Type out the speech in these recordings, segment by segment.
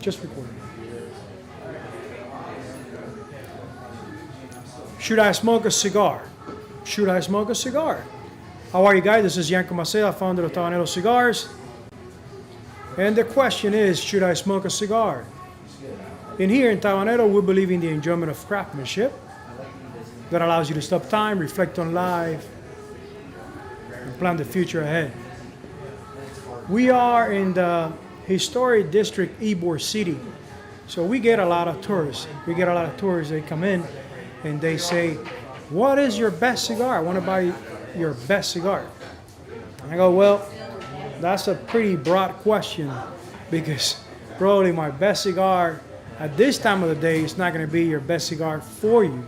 Just recording. Should I smoke a cigar? Should I smoke a cigar? How are you guys? This is Yanko Maceda, founder of Tabanero Cigars. And the question is, should I smoke a cigar? In here in Tabanero, we believe in the enjoyment of craftsmanship that allows you to stop time, reflect on life, and plan the future ahead. We are in the historic district, Ybor City. So we get a lot of tourists. They come in and they say, what is your best cigar? I want to buy your best cigar. And I go, well, that's a pretty broad question, because probably my best cigar at this time of the day is not going to be your best cigar for you.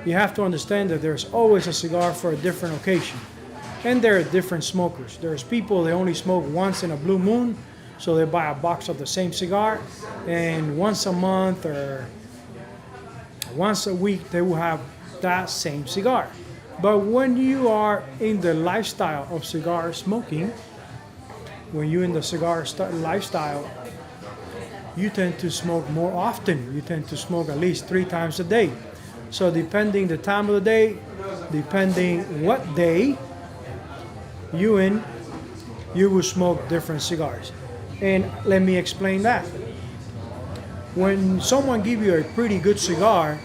You have to understand that there's always a cigar for a different occasion. And there are different smokers. There's people that only smoke once in a blue moon, so they buy a box of the same cigar, and once a month or once a week they will have that same cigar. But when you are in the lifestyle of cigar smoking, when you're in the cigar lifestyle, you tend to smoke more often. You tend to smoke at least 3 times a day. So depending the time of the day, depending what day you in, you will smoke different cigars. And let me explain that. When someone gives you a pretty good cigar,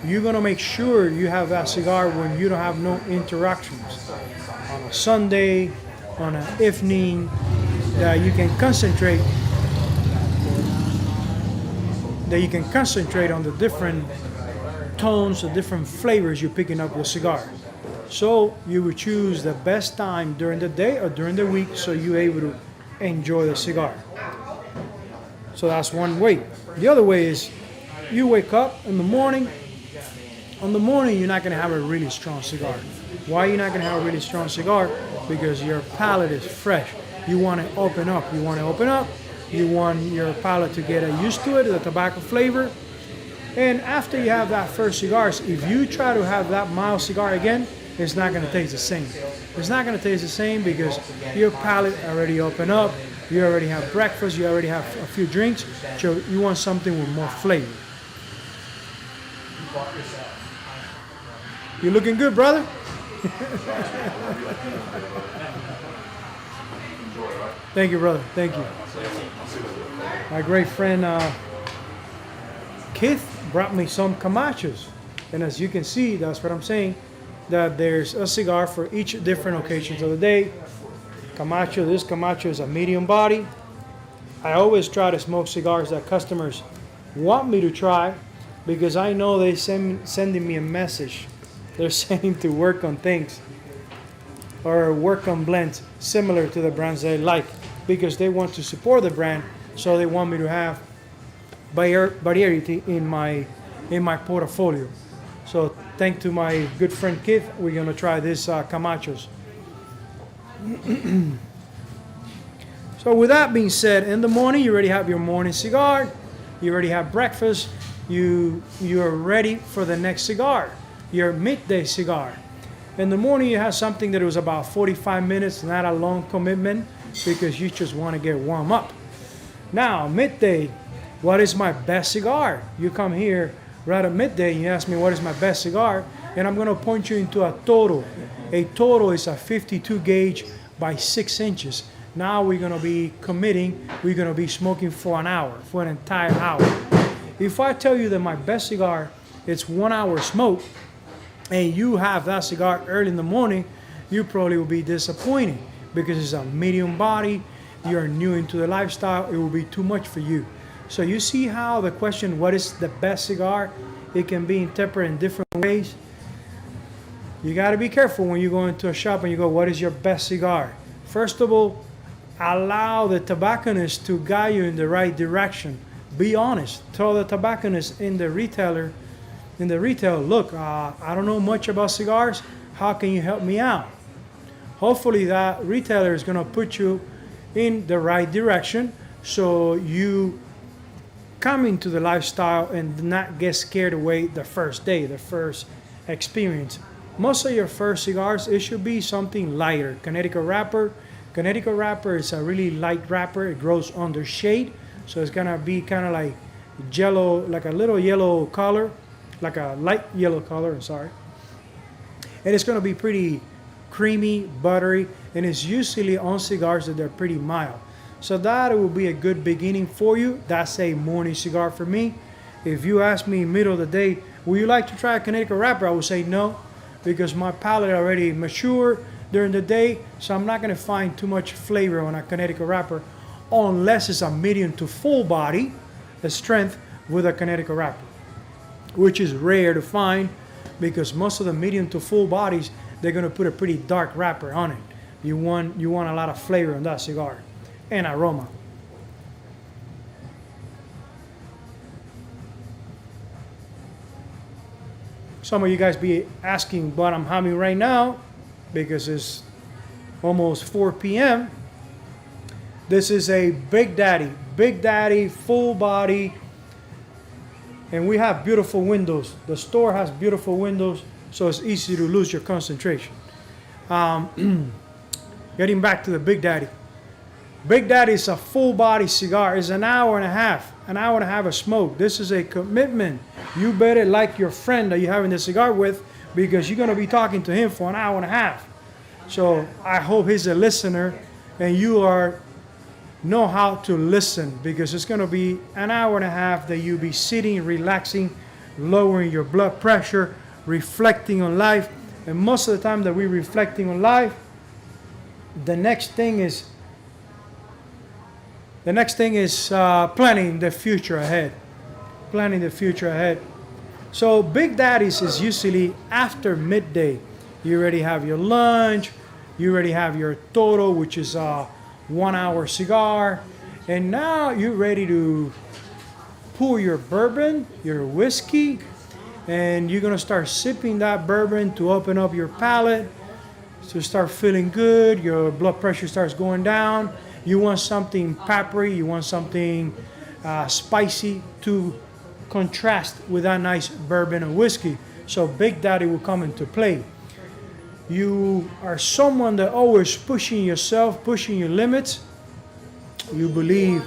you're gonna make sure you have that cigar when you don't have no interactions. On a Sunday, on an evening, that you can concentrate on the different tones, the different flavors you're picking up with cigar. So you would choose the best time during the day or during the week so you're able to enjoy the cigar. So that's one way. The other way is you wake up in the morning. On the morning, you're not going to have a really strong cigar. Why you're not going to have a really strong cigar? Because your palate is fresh. You want to open up. You want your palate to get used to it, the tobacco flavor. And after you have that first cigars, if you try to have that mild cigar again, it's not going to taste the same. It's not going to taste the same because your palate already opened up. You already have breakfast. You already have a few drinks. So you want something with more flavor. You looking good, brother? Thank you, brother. Thank you. My great friend Keith brought me some Camachos. And as you can see, that's what I'm saying, that there's a cigar for each different occasions of the day. Camacho, this Camacho is a medium body. I always try to smoke cigars that customers want me to try, because I know they sending me a message. They're saying to work on things or work on blends similar to the brands they like, because they want to support the brand, so they want me to have variety in my portfolio. So thanks to my good friend Keith, we're gonna try this Camachos. So with that being said, in the morning you already have your morning cigar, you already have breakfast, you are ready for the next cigar, your midday cigar. In the morning you have something that was about 45 minutes, not a long commitment, because you just want to get warm up. Now midday, what is my best cigar? You come here right at midday and you ask me what is my best cigar, and I'm going to point you into a Toro. A Toro is a 52 gauge by 6 inches. Now we're going to be committing, we're going to be smoking for an hour, for an entire hour. If I tell you that my best cigar, it's 1 hour smoke, and you have that cigar early in the morning, you probably will be disappointed, because it's a medium body, you're new into the lifestyle, it will be too much for you. So you see how the question, what is the best cigar, it can be interpreted in different ways. You got to be careful when you go into a shop and you go, what is your best cigar? First of all, allow the tobacconist to guide you in the right direction. Be honest. Tell the tobacconist in the retail, look, I don't know much about cigars. How can you help me out? Hopefully that retailer is going to put you in the right direction, so you come into the lifestyle and not get scared away the first day, the first experience. Most of your first cigars, it should be something lighter. Connecticut wrapper. Connecticut wrapper is a really light wrapper. It grows under shade, So it's gonna be kind of like jello, like a little yellow color, like a light yellow color, sorry. And it's gonna be pretty creamy, buttery, and it's usually on cigars that they're pretty mild. So that will be a good beginning for you. That's a morning cigar for me. If you ask me middle of the day, would you like to try a Connecticut wrapper? I would say no, because my palate already matured during the day, so I'm not gonna find too much flavor on a Connecticut wrapper unless it's a medium to full body, the strength with a Connecticut wrapper, which is rare to find because most of the medium to full bodies, they're gonna put a pretty dark wrapper on it. You want a lot of flavor in that cigar and aroma. Some of you guys be asking what I'm having right now because it's almost 4 p.m. This is a Big Daddy, full body, and we have beautiful windows. The store has beautiful windows, so it's easy to lose your concentration. Getting back to the Big Daddy. Big Daddy is a full body cigar. It's an hour and a half of smoke. This is a commitment. You better like your friend that you're having the cigar with because you're going to be talking to him for an hour and a half. So I hope he's a listener and you know how to listen because it's going to be an hour and a half that you'll be sitting, relaxing, lowering your blood pressure, reflecting on life. And most of the time that we're reflecting on life, the next thing is planning the future ahead. Planning the future ahead. So Big Daddy's is usually after midday. You already have your lunch. You already have your Toro, which is a 1 hour cigar. And now you're ready to pour your bourbon, your whiskey, and you're going to start sipping that bourbon to open up your palate, to start feeling good. Your blood pressure starts going down. You want something peppery, you want something spicy to contrast with that nice bourbon and whiskey. So Big Daddy will come into play. You are someone that always pushing yourself, pushing your limits. You believe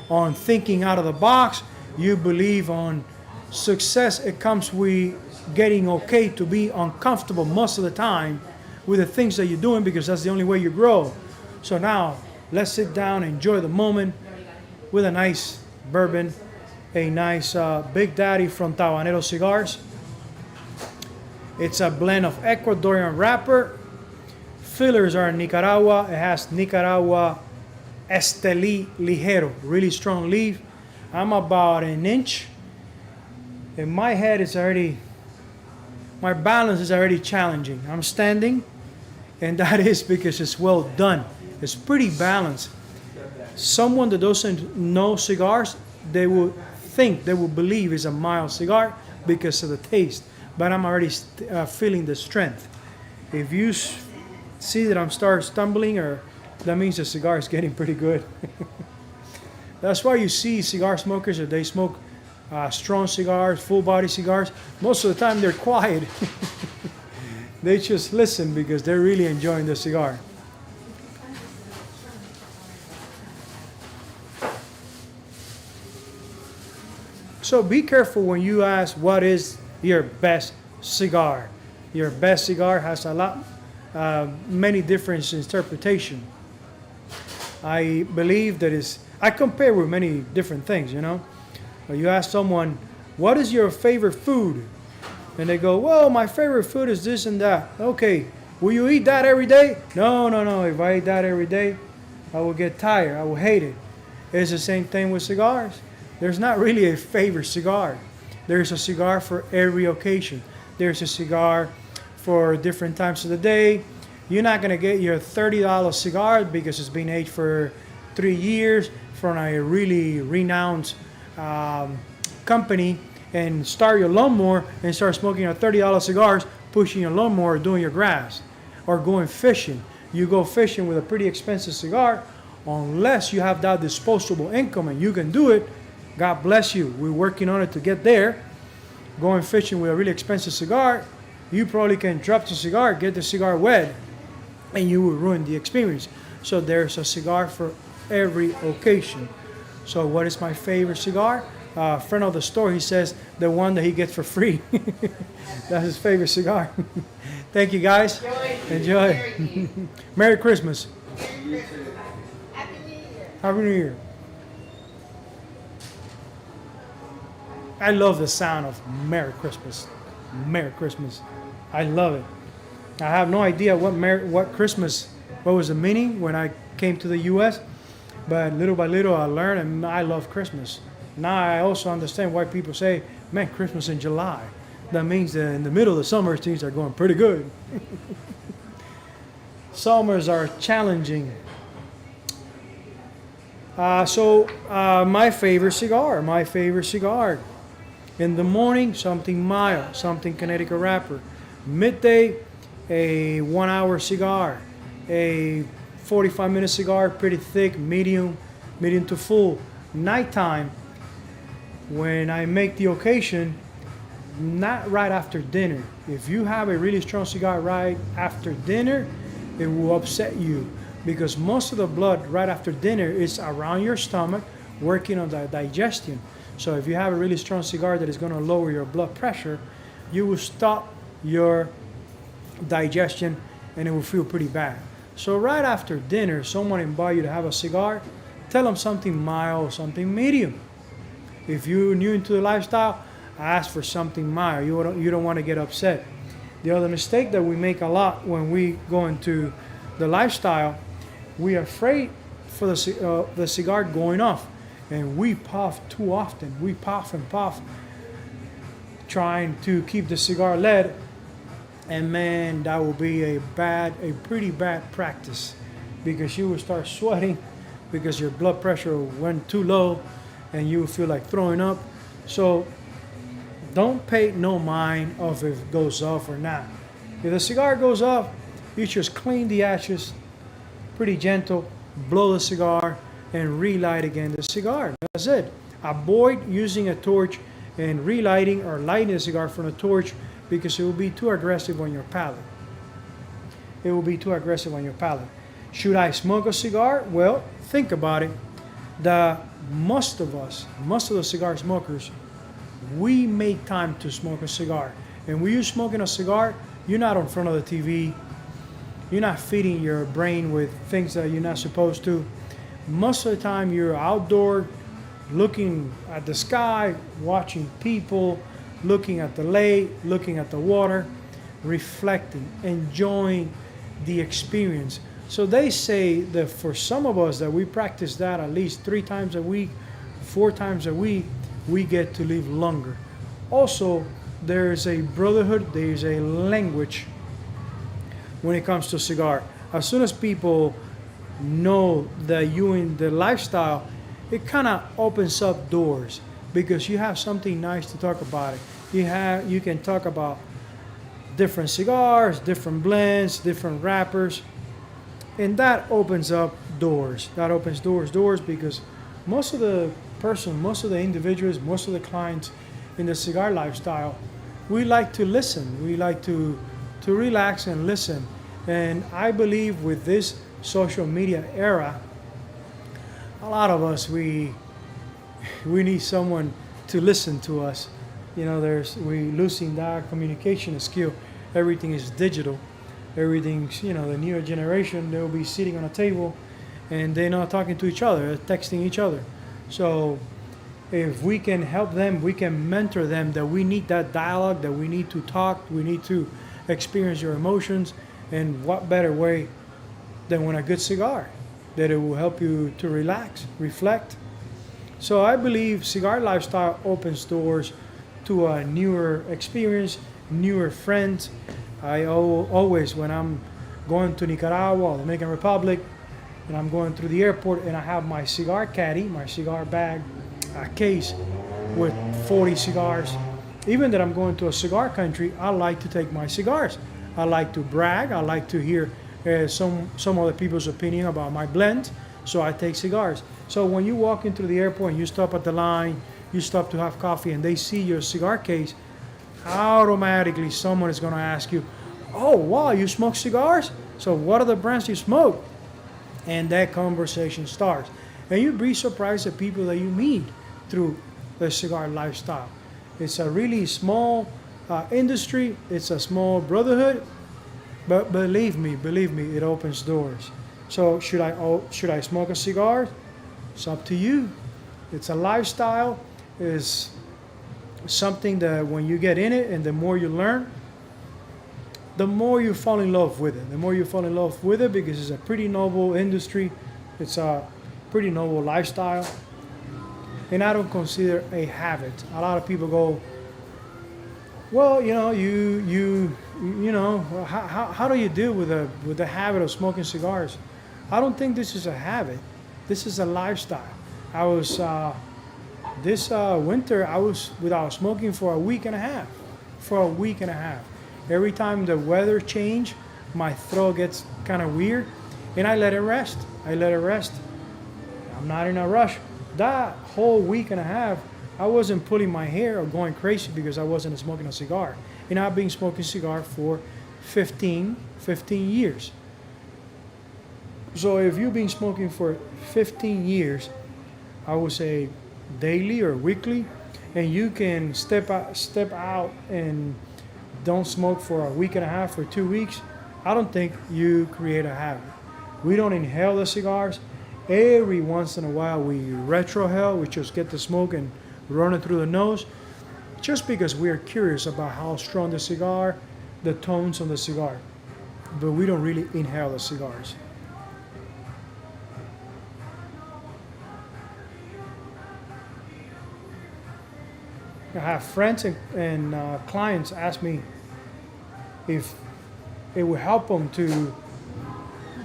on thinking out of the box. You believe on success. It comes with getting okay to be uncomfortable most of the time with the things that you're doing because that's the only way you grow. So now, let's sit down, enjoy the moment with a nice bourbon, a nice Big Daddy from Tabanero Cigars. It's a blend of Ecuadorian wrapper. Fillers are in Nicaragua. It has Nicaragua Esteli Ligero, really strong leaf. I'm about an inch. And my head is already, my balance is already challenging. I'm standing, and that is because it's well done. It's pretty balanced. Someone that doesn't know cigars, they will believe it's a mild cigar because of the taste. But I'm already feeling the strength. If you see that I'm start stumbling, or that means the cigar is getting pretty good. That's why you see cigar smokers, if they smoke strong cigars, full body cigars, most of the time they're quiet. They just listen because they're really enjoying the cigar. So be careful when you ask what is your best cigar. Your best cigar has a lot, many different interpretations. I believe that I compare with many different things, you know. You ask someone, what is your favorite food? And they go, well, my favorite food is this and that. Okay, will you eat that every day? No. If I eat that every day, I will get tired. I will hate it. It's the same thing with cigars. There's not really a favorite cigar. There's a cigar for every occasion. There's a cigar for different times of the day. You're not going to get your $30 cigar because it's been aged for 3 years from a really renowned company and start your lawnmower and start smoking a $30 cigars, pushing your lawnmower, doing your grass, or going fishing. You go fishing with a pretty expensive cigar, unless you have that disposable income and you can do it. God bless you. We're working on it to get there. Going fishing with a really expensive cigar, you probably can drop the cigar, get the cigar wet, and you will ruin the experience. So there's a cigar for every occasion. So what is my favorite cigar? A friend of the store, he says the one that he gets for free. That's his favorite cigar. Thank you, guys. Enjoy. Merry Christmas. Happy New Year. I love the sound of Merry Christmas. Merry Christmas. I love it. I have no idea what Christmas, what was the meaning when I came to the U.S., but little by little I learned, and I love Christmas. Now I also understand why people say, man, Christmas in July. That means that in the middle of the summer, things are going pretty good. Summers are challenging. My favorite cigar. In the morning, something mild, something Connecticut wrapper. Midday, a 1 hour cigar. A 45-minute cigar, pretty thick, medium to full. Nighttime, when I make the occasion, not right after dinner. If you have a really strong cigar right after dinner, it will upset you because most of the blood right after dinner is around your stomach working on the digestion. So if you have a really strong cigar that is going to lower your blood pressure, you will stop your digestion and it will feel pretty bad. So right after dinner, someone invite you to have a cigar, tell them something mild, something medium. If you're new into the lifestyle, ask for something mild. You don't want to get upset. The other mistake that we make a lot when we go into the lifestyle, we are afraid for the cigar going off. And we puff too often. We puff and puff, trying to keep the cigar lit. And man, that will be a pretty bad practice because you will start sweating because your blood pressure went too low and you will feel like throwing up. So don't pay no mind of if it goes off or not. If the cigar goes off, you just clean the ashes, pretty gentle, blow the cigar, and relight again the cigar. That's it. Avoid using a torch and relighting or lighting the cigar from a torch because it will be too aggressive on your palate. It will be too aggressive on your palate. Should I smoke a cigar? Well, think about it. Most of the cigar smokers, we make time to smoke a cigar. And when you're smoking a cigar, you're not in front of the TV. You're not feeding your brain with things that you're not supposed to. Most of the time you're outdoor, looking at the sky, watching people, looking at the lake, looking at the water, reflecting, enjoying the experience. So they say that for some of us that we practice that at least 3 times a week, 4 times a week, we get to live longer. Also, there's a brotherhood, there's a language when it comes to cigar. As soon as people know that you in the lifestyle, it kind of opens up doors because you have something nice to talk about it. You can talk about different cigars, different blends, different wrappers, and that opens up doors. That opens doors because most of the individuals, most of the clients in the cigar lifestyle, we like to listen. We like to relax and listen. And I believe with this social media era, a lot of us, we need someone to listen to us. You know, we losing that communication skill. Everything is digital. Everything's, the newer generation, they'll be sitting on a table and they're not talking to each other, they're texting each other. So if we can help them, we can mentor them that we need that dialogue, that we need to talk, we need to experience your emotions. And what better way than with a good cigar, that it will help you to relax, reflect. So I believe cigar lifestyle opens doors to a newer experience, newer friends. I always, when I'm going to Nicaragua or the Dominican Republic, and I'm going through the airport and I have my cigar caddy, my cigar bag, a case with 40 cigars. Even that I'm going to a cigar country, I like to take my cigars. I like to brag. I like to hear some other people's opinion about my blend. So I take cigars. So when you walk into the airport and you stop at the line, you stop to have coffee and they see your cigar case, automatically someone is going to ask you, oh, wow, you smoke cigars? So what are the brands you smoke? And that conversation starts. And you'd be surprised at people that you meet through the cigar lifestyle. It's a really small industry. It's a small brotherhood, but believe me, it opens doors. So should I smoke a cigar? It's up to you. It's a lifestyle. It's something that when you get in it and the more you learn, the more you fall in love with it. The more you fall in love with it because it's a pretty noble industry. It's a pretty noble lifestyle. And I don't consider a habit. A lot of people go, well, you know, how do you deal with the habit of smoking cigars? I don't think this is a habit. This is a lifestyle. I was this winter I was without smoking for a week and a half. For a week and a half. Every time the weather changed, my throat gets kind of weird, and I let it rest. I'm not in a rush. That whole week and a half, I wasn't pulling my hair or going crazy because I wasn't smoking a cigar. And I've been smoking cigar for 15 years. So if you've been smoking for 15 years, I would say daily or weekly, and you can step out and don't smoke for a week and a half or 2 weeks, I don't think you create a habit. We don't inhale the cigars. Every once in a while we retrohale, we just get the smoke and run it through the nose, just because we are curious about how strong the cigar, the tones on the cigar. But we don't really inhale the cigars. I have friends and clients ask me if it would help them to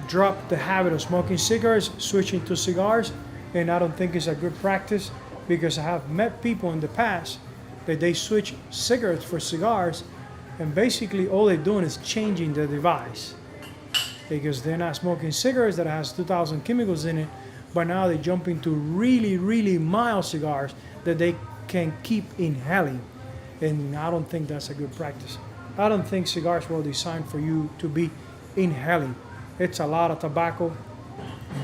drop the habit of smoking cigars, switching to cigars, and I don't think it's a good practice because I have met people in the past that they switch cigarettes for cigars, and basically all they're doing is changing the device because they're not smoking cigarettes that has 2,000 chemicals in it, but now they jump into really, really mild cigars that they can keep inhaling, and I don't think that's a good practice. I don't think cigars were designed for you to be inhaling. It's a lot of tobacco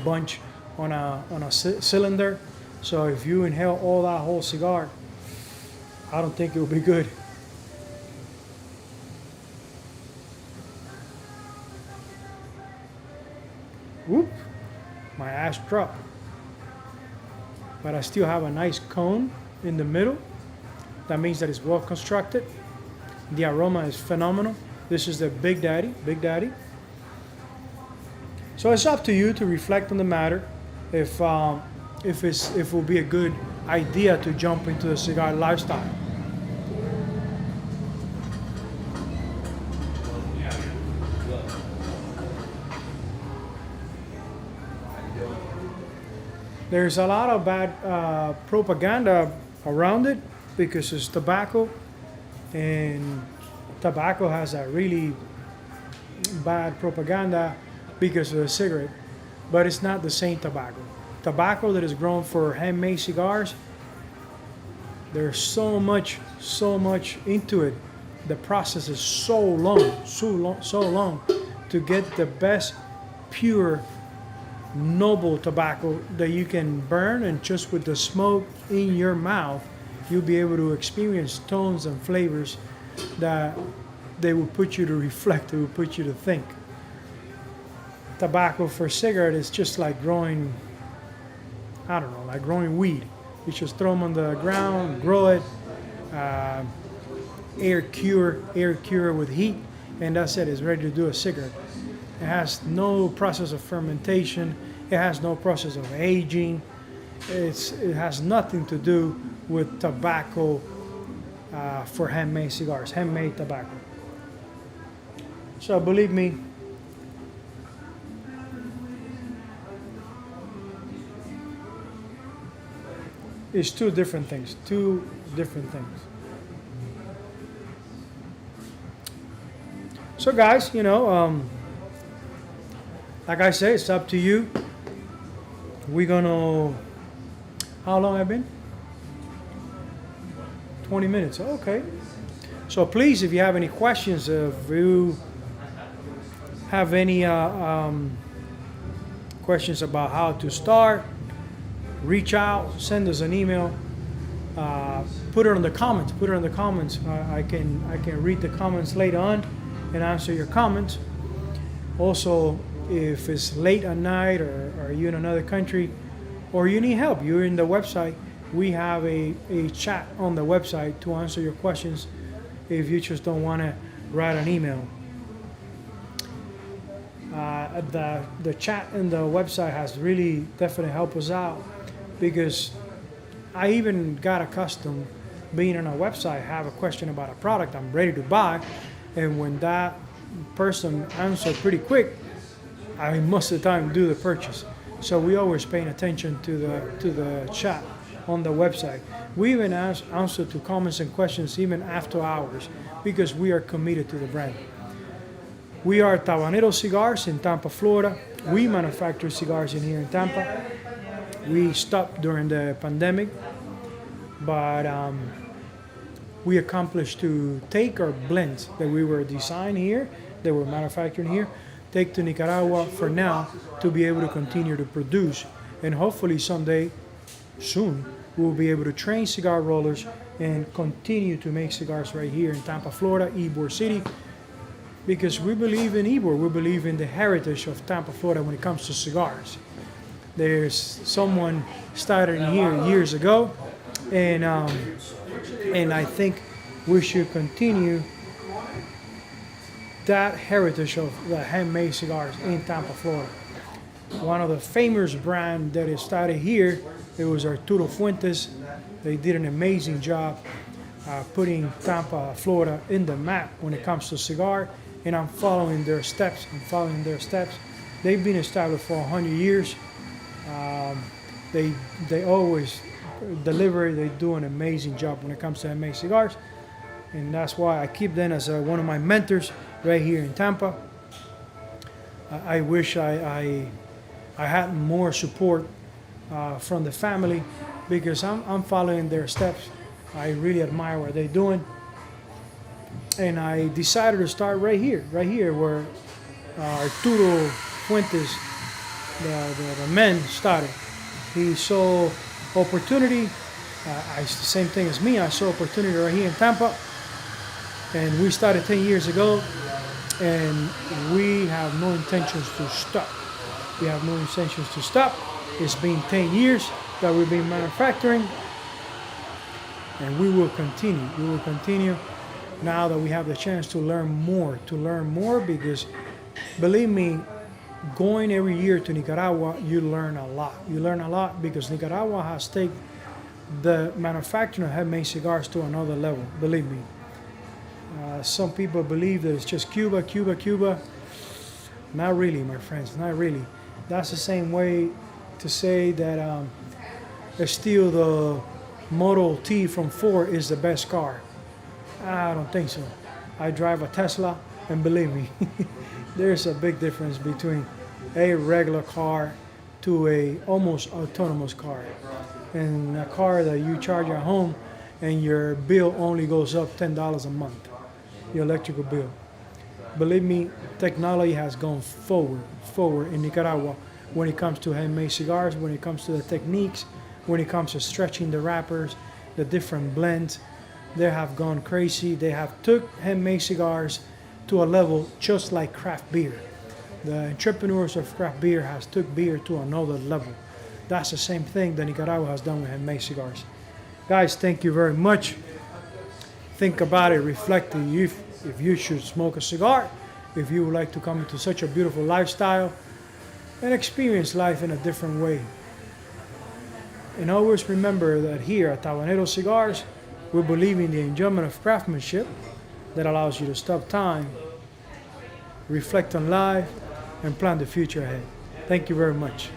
bunch on a cylinder, so if you inhale all that whole cigar, I don't think it will be good. Whoop, my ash dropped, but I still have a nice cone in the middle. That means that it's well constructed. The aroma is phenomenal. This is the Big Daddy. So it's up to you to reflect on the matter if it will be a good idea to jump into the cigar lifestyle. There's a lot of bad propaganda around it because it's tobacco, and tobacco has a really bad propaganda because of the cigarette, but it's not the same tobacco. Tobacco that is grown for handmade cigars, there's so much into it. The process is so long to get the best pure noble tobacco that you can burn, and just with the smoke in your mouth you'll be able to experience tones and flavors that they will put you to reflect, they will put you to think. Tobacco for cigarette is just like growing, I don't know, like growing weed. You just throw them on the ground, grow it, air cure with heat, and that's it, it's ready to do a cigarette. It has no process of fermentation. It has no process of aging. It has nothing to do with tobacco for handmade cigars, handmade tobacco. So believe me, it's two different things. So guys, like I say, it's up to you. We're gonna, how long have I been? 20 minutes, okay. So please, if you have any questions, if you have any questions about how to start, reach out, send us an email, put it in the comments. Put it in the comments. I can read the comments later on and answer your comments. Also, if it's late at night or you're in another country or you need help, you're in the website, we have a chat on the website to answer your questions if you just don't want to write an email. The chat in the website has really definitely helped us out, because I even got accustomed being on a website, have a question about a product I'm ready to buy, and when that person answered pretty quick, I most of the time do the purchase. So we always paying attention to the chat on the website. We even answer to comments and questions even after hours, because we are committed to the brand. We are Tabanero Cigars in Tampa, Florida. We manufacture cigars in here in Tampa. We stopped during the pandemic, but we accomplished to take our blends that we were designed here, that were manufactured here, take to Nicaragua for now to be able to continue to produce. And hopefully someday, soon, we'll be able to train cigar rollers and continue to make cigars right here in Tampa, Florida, Ybor City, because we believe in Ybor. We believe in the heritage of Tampa, Florida when it comes to cigars. There's someone started here years ago, and I think we should continue that heritage of the handmade cigars in Tampa, Florida. One of the famous brands that is started here, it was Arturo Fuentes. They did an amazing job putting Tampa, Florida in the map when it comes to cigar, and I'm following their steps. They've been established for 100 years. They always deliver. They do an amazing job when it comes to handmade cigars, and that's why I keep them as one of my mentors right here in Tampa. I wish I had more support from the family, because I'm following their steps. I really admire what they're doing, and I decided to start right here where Arturo Fuentes, the man, started. He saw opportunity. It's the same thing as me. I saw opportunity right here in Tampa, and we started 10 years ago, and we have no intentions to stop. It's been 10 years that we've been manufacturing, and we will continue now that we have the chance to learn more, because believe me, going every year to Nicaragua, you learn a lot, because Nicaragua has taken the manufacturing of handmade cigars to another level, believe me. Some people believe that it's just Cuba. Not really, my friends, not really. That's the same way to say that still the Model T from Ford is the best car. I don't think so. I drive a Tesla, and believe me, there's a big difference between a regular car to a almost autonomous car, and a car that you charge at home and your bill only goes up $10 a month, your electrical bill. Believe me, technology has gone forward in Nicaragua when it comes to handmade cigars, when it comes to the techniques, when it comes to stretching the wrappers, the different blends. They have gone crazy. They have took handmade cigars to a level just like craft beer. The entrepreneurs of craft beer has took beer to another level. That's the same thing that Nicaragua has done with handmade cigars. Guys, thank you very much. Think about it, reflect if you should smoke a cigar, if you would like to come into such a beautiful lifestyle and experience life in a different way. And always remember that here at Tabanero Cigars, we believe in the enjoyment of craftsmanship that allows you to stop time, reflect on life, and plan the future ahead. Thank you very much.